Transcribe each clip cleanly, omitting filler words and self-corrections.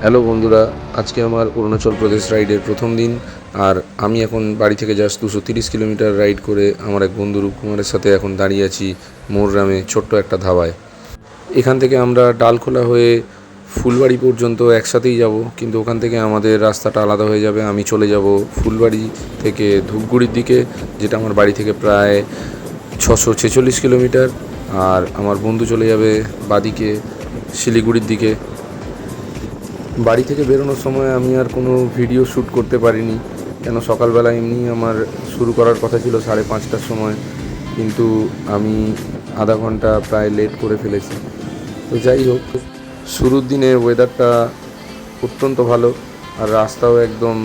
Hello বন্ধুরা, আজকে আমার অরুণাচল প্রদেশ রাইডের প্রথম দিন। আর আমি এখন বাড়ি থেকে জাস্ট 230 কিলোমিটার রাইড করে আমার এক বন্ধু রূপকুমারের সাথে এখন দাঁড়িয়ে আছি মোরগ্রামে ছোট্ট একটা ধাবায়। এখান থেকে আমরা ডালখোলা হয়ে ফুলবাড়ি পর্যন্ত একসাথেই যাব, কিন্তু ওখান থেকে আমাদের রাস্তাটা আলাদা হয়ে যাবে। আমি চলে যাব ফুলবাড়ি থেকে ধূপগুড়ির দিকে, যেটা আমার বাড়ি থেকে প্রায় 646 কিলোমিটার। আর আমার বন্ধু চলে যাবে বাদিকে শিলিগুড়ির দিকে। বাড়ি থেকে বেরোনোর সময় আমি আর কোনো ভিডিও শ্যুট করতে পারিনি, কেন সকালবেলা এমনি আমার শুরু করার কথা ছিল 5:30টার সময়, কিন্তু আমি আধা ঘন্টা প্রায় লেট করে ফেলেছি। তো যাই হোক, শুরুর দিনের ওয়েদারটা অত্যন্ত ভালো আর রাস্তাও একদম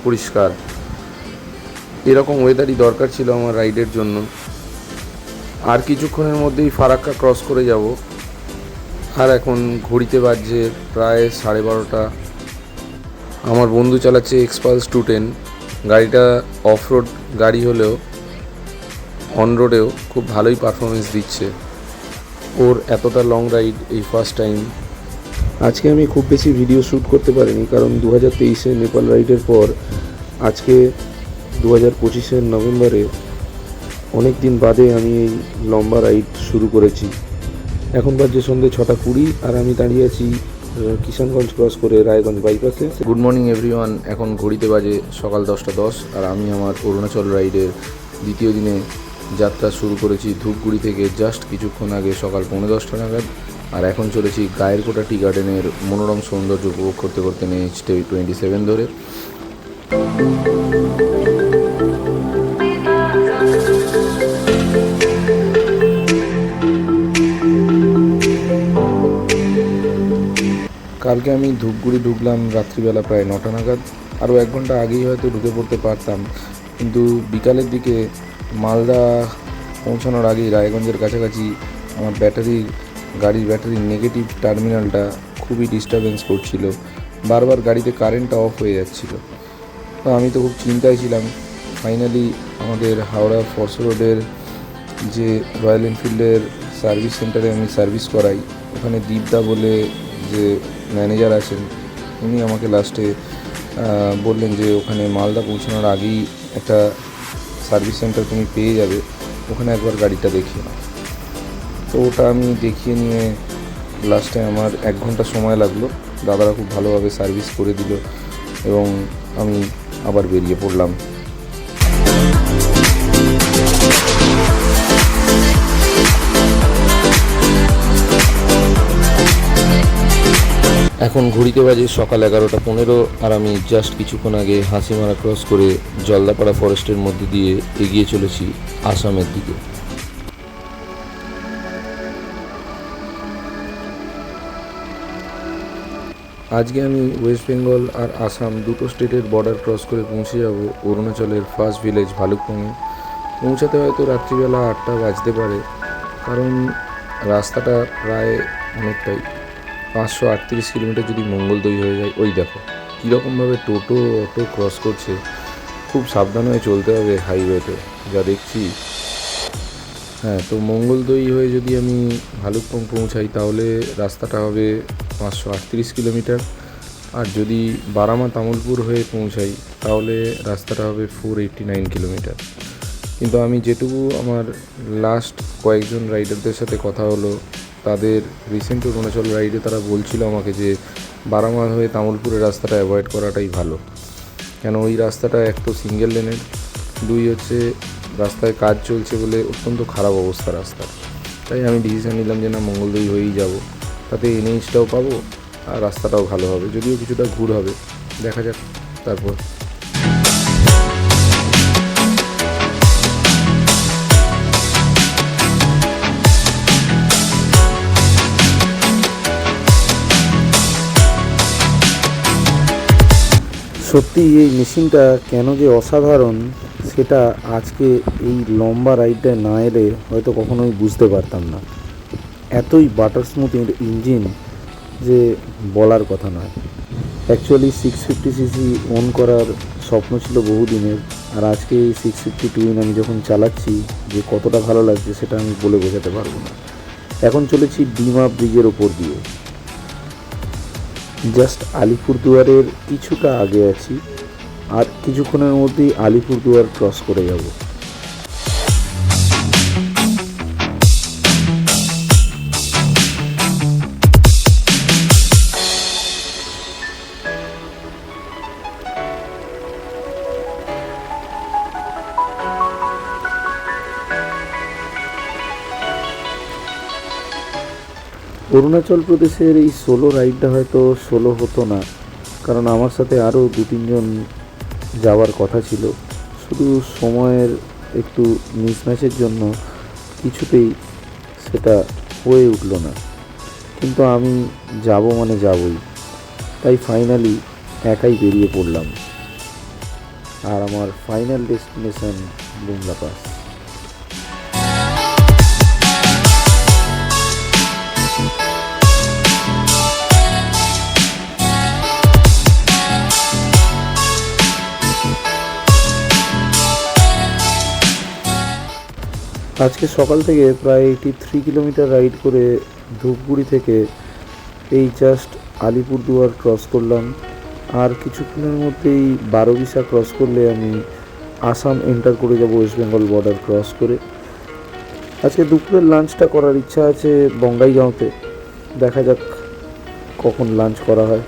পরিষ্কার। এরকম ওয়েদারই দরকার ছিল আমার রাইডের জন্য। আর কিছুক্ষণের মধ্যেই ফারাক্কা ক্রস করে যাব। আর এখন ঘড়িতে বাজছে প্রায় 12:30। আমার বন্ধু চালাচ্ছে এক্সপালস 210। গাড়িটা অফ রোড গাড়ি হলেও অন রোডেও খুব ভালোই পারফরমেন্স দিচ্ছে। ওর এতটা লং রাইড এই ফার্স্ট টাইম। আজকে আমি খুব বেশি ভিডিও শ্যুট করতে পারিনি, কারণ 2023-এ নেপাল রাইডের পর আজকে 2025-এর নভেম্বরে অনেক দিন বাদে আমি এই লম্বা রাইড শুরু করেছি। এখন বাজে সন্ধ্যে 6:20 আর আমি দাঁড়িয়ে আছি কিষানগঞ্জ ক্রস করে রায়গঞ্জ বাইপাসে। গুড মর্নিং এভরিওয়ান, এখন ঘড়িতে বাজে সকাল 10:10 আর আমি আমার অরুণাচল রাইডের দ্বিতীয় দিনে যাত্রা শুরু করেছি ধূপগুড়ি থেকে জাস্ট কিছুক্ষণ আগে সকাল 10:15 নাগাদ। আর এখন চলেছি গায়েরকোটা টি গার্ডেনের মনোরম সৌন্দর্য উপভোগ করতে করতে NH 27 ধরে। কালকে আমি ধূপগুড়ি ঢুকলাম রাত্রিবেলা প্রায় 9টা নাগাদ। আরও 1 ঘন্টা আগেই হয়তো ঢুকে পড়তে পারতাম, কিন্তু বিকালের দিকে মালদা পৌঁছানোর আগেই রায়গঞ্জের কাছাকাছি আমার গাড়ির ব্যাটারির নেগেটিভ টার্মিনালটা খুবই ডিস্টারবেন্স করছিল। বারবার গাড়িতে কারেন্টটা অফ হয়ে যাচ্ছিল। তো আমি তো খুব চিন্তায় ছিলাম। ফাইনালি আমাদের হাওড়া ফর্স রোডের যে রয়্যাল এনফিল্ডের সার্ভিস সেন্টারে আমি সার্ভিস করাই, ওখানে দীপদা বলে যে ম্যানেজার আছেন, উনি আমাকে লাস্টে বললেন যে ওখানে মালদা পৌঁছানোর আগেই একটা সার্ভিস সেন্টার তুমি পেয়ে যাবে, ওখানে একবার গাড়িটা দেখিয়ে নাও। তো ওটা আমি দেখিয়ে নিয়ে লাস্টে আমার 1 ঘন্টা সময় লাগলো। দাদারা খুব ভালোভাবে সার্ভিস করে দিল এবং আমি আবার বেরিয়ে পড়লাম। এখন ঘড়িতে বাজে সকাল 11:15 আর আমি জাস্ট কিছুক্ষণ আগে হাসিমারা ক্রস করে জলদাপাড়া ফরেস্টের মধ্যে দিয়ে এগিয়ে চলেছি আসামের দিকে। আজকে আমি ওয়েস্ট বেঙ্গল আর আসাম দুটো স্টেটের বর্ডার ক্রস করে পৌঁছে যাব অরুণাচলের ফার্স্ট ভিলেজ ভালুকপংয়ে। পৌঁছাতে হয়তো রাত্রিবেলা 8টা বাজতে পারে, কারণ রাস্তাটা প্রায় অনেকটাই 538 কিলোমিটার যদি মঙ্গলদৈ হয়ে যায়। ওই দেখো কীরকমভাবে টোটো অটো ক্রস করছে, খুব সাবধান হয়ে চলতে হবে হাইওয়েতে যা দেখছি। হ্যাঁ, তো মঙ্গলদৈ হয়ে যদি আমি ভালুকপং পৌঁছাই তাহলে রাস্তাটা হবে 538 কিলোমিটার, আর যদি বারামা তামুলপুর হয়ে পৌঁছাই তাহলে রাস্তাটা হবে 489 কিলোমিটার। কিন্তু আমি যেটুকু আমার লাস্ট কয়েকজন রাইডারদের সাথে কথা হলো, তাদের রিসেন্ট অরুণাচল রাইডে তারা বলছিল আমাকে যে বারামা হয়ে তামুলপুরের রাস্তাটা অ্যাভয়েড করাটাই ভালো, কেন ওই রাস্তাটা এক তো সিঙ্গেল লেনের, দুই হচ্ছে রাস্তায় কাজ চলছে বলে অত্যন্ত খারাপ অবস্থা রাস্তার। তাই আমি ডিসিশান নিলাম যে না, মঙ্গলদৈ হয়েই যাব, তাতে NH-টাও পাবো আর রাস্তাটাও ভালো হবে, যদিও কিছুটা ঘুর হবে, দেখা যাক তারপর। সত্যি এই মেশিনটা কেন যে অসাধারণ সেটা আজকে এই লম্বা রাইডে না এলে হয়তো কখনোই বুঝতে পারতাম না। এতই বাটার স্মুথ ইঞ্জিন যে বলার কথা নয়। অ্যাকচুয়ালি 650cc অন করার স্বপ্ন ছিল বহুদিনের, আর আজকে এই 650 টুইন আমি যখন চালাচ্ছি যে কতটা ভালো লাগছে সেটা আমি বলে বোঝাতে পারবো না। এখন চলেছি ডিমা ব্রিজের ওপর দিয়ে। জাস্ট আলিপুরদুয়ারের কিছুটা আগে আছি, আর কিছুক্ষণের মধ্যেই আলিপুরদুয়ার ক্রস করে যাব। অরুণাচল প্রদেশের এই সোলো রাইডটা হয়তো সোলো হতো না, কারণ আমার সাথে আরও 2-3 জন যাওয়ার কথা ছিল। শুধু সময়ের একটু মিসম্যাচের জন্য কিছুতেই সেটা হয়ে উঠল না। কিন্তু আমি যাব মানে যাবই, তাই ফাইনালি একাই বেরিয়ে পড়লাম। আর আমার ফাইনাল ডেস্টিনেশন বুমলা পাস। আজকে সকাল থেকে প্রায় 83 কিলোমিটার রাইড করে ধূপগুড়ি থেকে এই জাস্ট আলিপুরদুয়ার ক্রস করলাম। আর কিছুক্ষণের মধ্যেই বারোবিশা ক্রস করলে আমি আসাম এন্টার করে যাব, ওয়েস্ট বেঙ্গল বর্ডার ক্রস করে। আজকে দুপুরের লাঞ্চটা করার ইচ্ছা আছে বঙ্গাইগাঁওতে, দেখা যাক কখন লাঞ্চ করা হয়।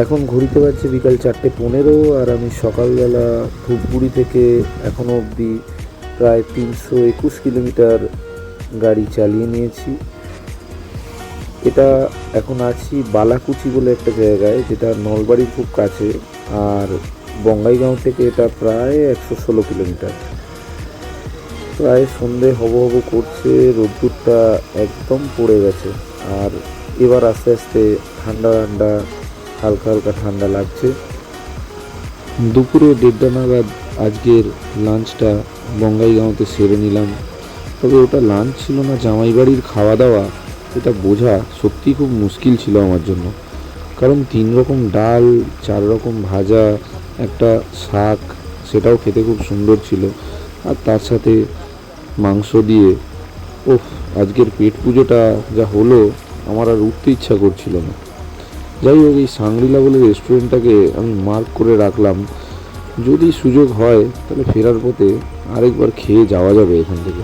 এখন ঘুরিতে পারছে বিকাল 4:15, আর আমি সকালবেলা ধূপগুড়ি থেকে এখনও অবধি প্রায় 321 কিলোমিটার গাড়ি চালিয়ে নিয়েছি। এটা এখন আছি বালাকুচি বলে একটা জায়গায়, যেটা নলবাড়ির খুব কাছে, আর বঙ্গাইগাঁও থেকে এটা প্রায় 116 কিলোমিটার। প্রায় সন্ধে হব করছে, রোদ্দুরটা একদম পড়ে গেছে, আর এবার আস্তে আস্তে ঠান্ডা ঠান্ডা হালকা হালকা ঠান্ডা লাগছে। দুপুরে 1:30 নাগাদ আজকের লাঞ্চটা বঙ্গাইগাঁওতে সেরে নিলাম। তবে ওটা লাঞ্চ ছিল না, জামাই বাড়ির খাওয়া দাওয়া, এটা বোঝা সত্যিই খুব মুশকিল ছিল আমার জন্য। কারণ 3 রকম ডাল, 4 রকম ভাজা, একটা শাক, সেটাও খেতে খুব সুন্দর ছিল, আর তার সাথে মাংস দিয়ে আজকের পেট পুজোটা যা হলো, আমার আর উঠতে ইচ্ছা করছিল না। যাই হোক, এই সাংরিলা বলে রেস্টুরেন্টটাকে আমি মার্ক করে রাখলাম, যদি সুযোগ হয় তাহলে ফেরার পথে আরেকবার খেয়ে যাওয়া যাবে এখান থেকে।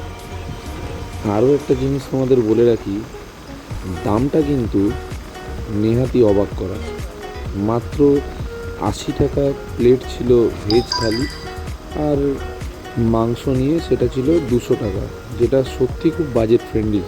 আরও একটা জিনিস তোমাদের বলে রাখি, দামটা কিন্তু নেহাতি অবাক করা। মাত্র 80 টাকা প্লেট ছিল ভেজ থালি, আর মাংস নিয়ে সেটা ছিল 200 টাকা, যেটা সত্যি খুব বাজেট ফ্রেন্ডলি।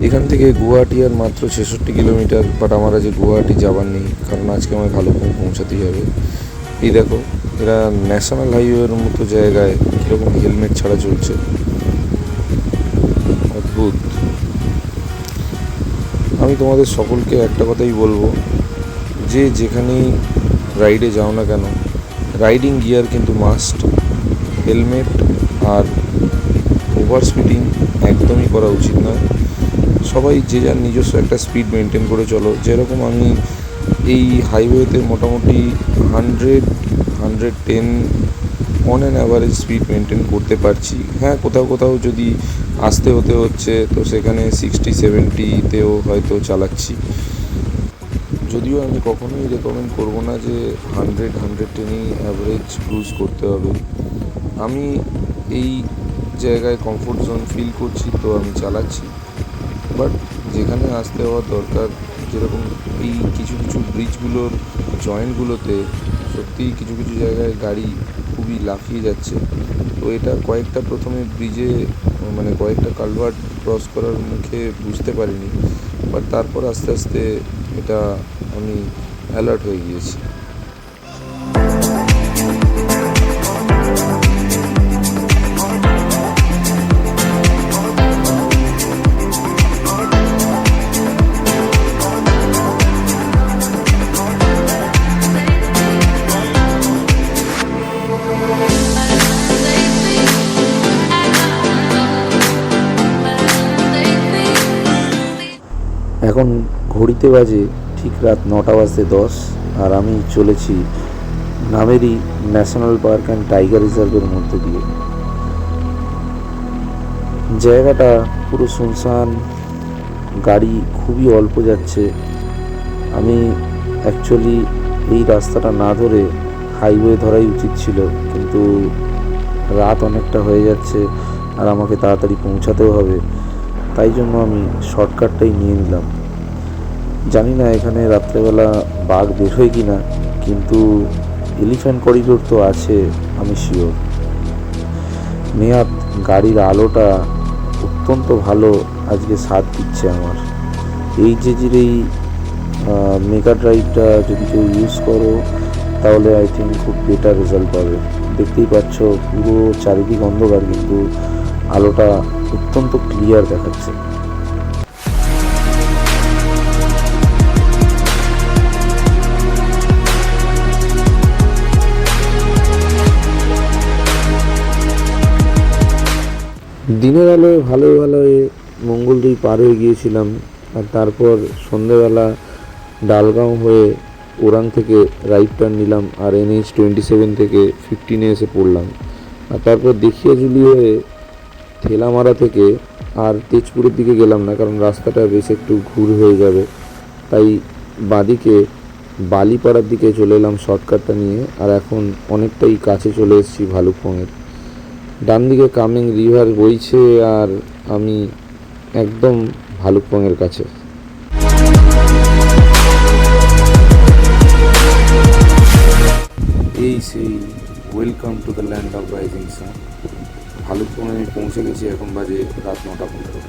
এখান থেকে গুয়াহাটি আর মাত্র 66 কিলোমিটার, বাট আমার আজকে গুয়াহাটি যাবার নেই, কারণ আজকে আমায় ভালুকপুং পৌঁছাতেই হবে। এই দেখো, এরা ন্যাশনাল হাইওয়ের মতো জায়গায় কীরকম হেলমেট ছাড়া চলছে, অদ্ভুত। আমি তোমাদের সকলকে একটা কথাই বলবো, যে যেখানেই রাইডে যাও না কেন, রাইডিং গিয়ার কিন্তু মাস্ট। হেলমেট আর ওভার স্পিডিং একদমই করা উচিত নয়। সবাই যে যার নিজস্ব একটা স্পিড মেনটেন করে চলো। যেরকম আমি এই হাইওয়েতে মোটামুটি 100-110 on an average speed maintain করতে পারছি। হ্যাঁ, কোথাও কোথাও যদি আসতে হতে হচ্ছে, তো সেখানে 60-70তেও হয়তো চালাচ্ছি। যদিও আমি কখনোই রেকমেন্ড করবো না যে 100-110ই অ্যাভারেজ ক্রুজ করতে হবে। আমি এই জায়গায় কমফোর্ট জোন ফিল করছি, তো আমি চালাচ্ছি। বাট যেখানে আসতে হওয়ার দরকার, যেরকম এই কিছু কিছু ব্রিজগুলোর জয়েন্টগুলোতে সত্যিই কিছু কিছু জায়গায় গাড়ি খুবই লাফিয়ে যাচ্ছে। তো এটা কয়েকটা প্রথমে ব্রিজে মানে কয়েকটা কালভার্ট ক্রস করার মুখে বুঝতে পারিনি, বাট তারপর আস্তে আস্তে এটা আমি অ্যালার্ট হয়ে গিয়েছি। এখন ঘড়িতে বাজে ঠিক রাত 9:10 আর আমি চলেছি Nameri national park and tiger রিজার্ভের মধ্য দিয়ে। জায়গাটা পুরো শুনশান, গাড়ি খুবই অল্প যাচ্ছে। আমি অ্যাকচুয়ালি এই রাস্তাটা না ধরে হাইওয়ে ধরাই উচিত ছিল, কিন্তু রাত অনেকটা হয়ে যাচ্ছে আর আমাকে তাড়াতাড়ি পৌঁছাতেও হবে, তাই জন্য আমি শর্টকাটটাই নিয়ে নিলাম। জানি না এখানে রাত্রেবেলা বাঘ বের হয় কি না, কিন্তু এলিফ্যান্ট করিডোর তো আছে, আমি শিওর। নেহাত গাড়ির আলোটা অত্যন্ত ভালো আজকে সাথ দিচ্ছে আমার। এই এই মেগা ড্রাইভটা যদি কেউ ইউজ করো তাহলে আই থিঙ্ক খুব বেটার রেজাল্ট পাবে। দেখতেই পাচ্ছ পুরো চারিদিক অন্ধকার, কিন্তু আলোটা অত্যন্ত ক্লিয়ার দেখাচ্ছে। দিনের আলোয় ভালোই মঙ্গলদৈ পার হয়ে গিয়েছিলাম, আর তারপর সন্ধেবেলা ডালগাঁও হয়ে ওরাং থেকে রাইট টার্ন নিলাম আর NH-27 থেকে 15-এ এসে পড়লাম। আর তারপর দেখিয়াজুলি হয়ে ঠেলামারা থেকে আর তেজপুরের দিকে গেলাম না, কারণ রাস্তাটা বেশ একটু ঘুর হয়ে যাবে, তাই বাঁদিকে বালিপাড়ার দিকে চলে এলাম শর্টকাটটা নিয়ে। আর এখন অনেকটাই কাছে চলে এসেছি ভালুকপংয়ের। ডান দিকে কামেং রিভার বইছে আর আমি একদম ভালুকপংয়ের কাছে। এই সেই welcome to the land of rising sun. ভালুকপংয়ে আমি পৌঁছে গেছি, এখন বাজে রাত 9:15।